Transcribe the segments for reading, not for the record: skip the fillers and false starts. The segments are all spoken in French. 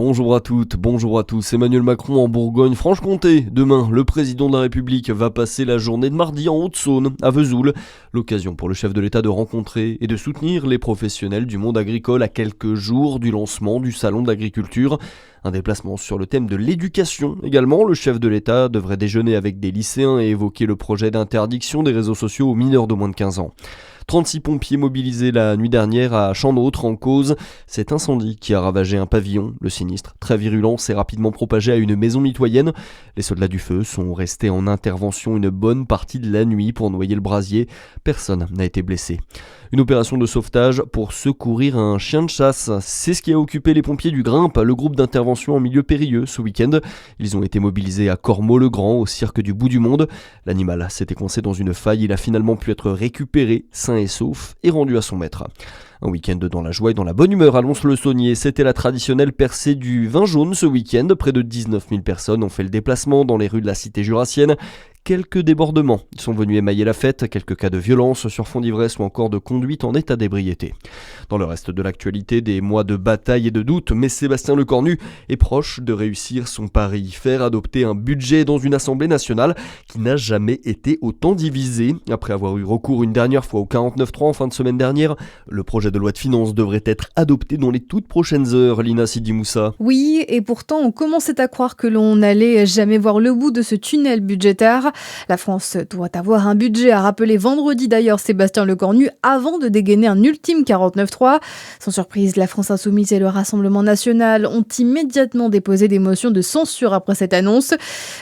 Bonjour à toutes, bonjour à tous. Emmanuel Macron en Bourgogne-Franche-Comté. Demain, le président de la République va passer la journée de mardi en Haute-Saône, à Vesoul. L'occasion pour le chef de l'État de rencontrer et de soutenir les professionnels du monde agricole à quelques jours du lancement du Salon de l'agriculture. Un déplacement sur le thème de l'éducation également. Le chef de l'État devrait déjeuner avec des lycéens et évoquer le projet d'interdiction des réseaux sociaux aux mineurs de moins de 15 ans. 36 pompiers mobilisés la nuit dernière à Champnautre en cause cet incendie qui a ravagé un pavillon. Le sinistre, très virulent, s'est rapidement propagé à une maison mitoyenne. Les soldats du feu sont restés en intervention une bonne partie de la nuit pour noyer le brasier. Personne n'a été blessé. Une opération de sauvetage pour secourir un chien de chasse. C'est ce qui a occupé les pompiers du Grimpe, le groupe d'intervention en milieu périlleux ce week-end. Ils ont été mobilisés à Cormeaux-le-Grand, au cirque du bout du monde. L'animal s'était coincé dans une faille. Il a finalement pu être récupéré, sain et sauf, et rendu à son maître. Un week-end dans la joie et dans la bonne humeur à Lons-le-Saunier. C'était la traditionnelle percée du vin jaune ce week-end. Près de 19 000 personnes ont fait le déplacement dans les rues de la cité jurassienne. Quelques débordements sont venus émailler la fête, quelques cas de violence sur fond d'ivresse ou encore de conduite en état d'ébriété. Dans le reste de l'actualité, des mois de bataille et de doute, mais Sébastien Lecornu est proche de réussir son pari, faire adopter un budget dans une assemblée nationale qui n'a jamais été autant divisée. Après avoir eu recours une dernière fois au 49.3 en fin de semaine dernière, le projet de loi de finances devrait être adopté dans les toutes prochaines heures. Lina Sidi Moussa. Oui, et pourtant on commençait à croire que l'on n'allait jamais voir le bout de ce tunnel budgétaire. La France doit avoir un budget, a rappelé vendredi d'ailleurs Sébastien Lecornu avant de dégainer un ultime 49.3. Sans surprise, la France Insoumise et le Rassemblement National ont immédiatement déposé des motions de censure après cette annonce.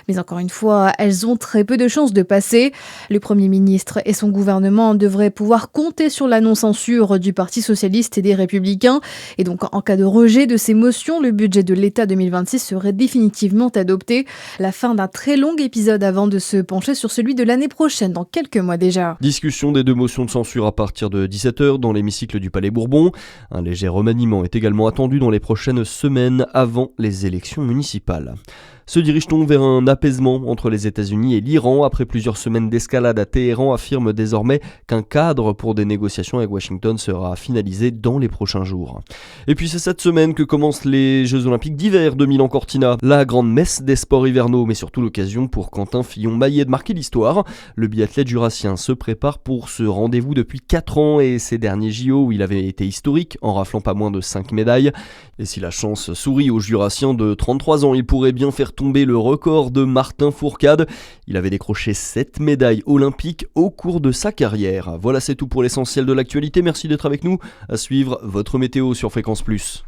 Mais encore une fois, elles ont très peu de chances de passer. Le Premier ministre et son gouvernement devraient pouvoir compter sur la non-censure du Parti socialiste et des Républicains. Et donc, en cas de rejet de ces motions, le budget de l'État 2026 serait définitivement adopté. La fin d'un très long épisode avant de se pencher sur celui de l'année prochaine, dans quelques mois déjà. Discussion des deux motions de censure à partir de 17h dans l'hémicycle du Palais Bourbon. Un léger remaniement est également attendu dans les prochaines semaines avant les élections municipales. Se dirige-t-on vers un apaisement entre les États-Unis et l'Iran? Après plusieurs semaines d'escalade à Téhéran, affirme désormais qu'un cadre pour des négociations avec Washington sera finalisé dans les prochains jours. Et puis c'est cette semaine que commencent les Jeux Olympiques d'hiver de Milan-Cortina. La grande messe des sports hivernaux, mais surtout l'occasion pour Quentin Fillon-Maillet de marquer l'histoire. Le biathlète jurassien se prépare pour ce rendez-vous depuis 4 ans et ces derniers JO où il avait été historique en raflant pas moins de 5 médailles. Et si la chance sourit au jurassien de 33 ans, il pourrait bien faire tomber le record de Martin Fourcade. Il avait décroché 7 médailles olympiques au cours de sa carrière. Voilà, c'est tout pour l'essentiel de l'actualité. Merci d'être avec nous. À suivre votre météo sur Fréquence Plus.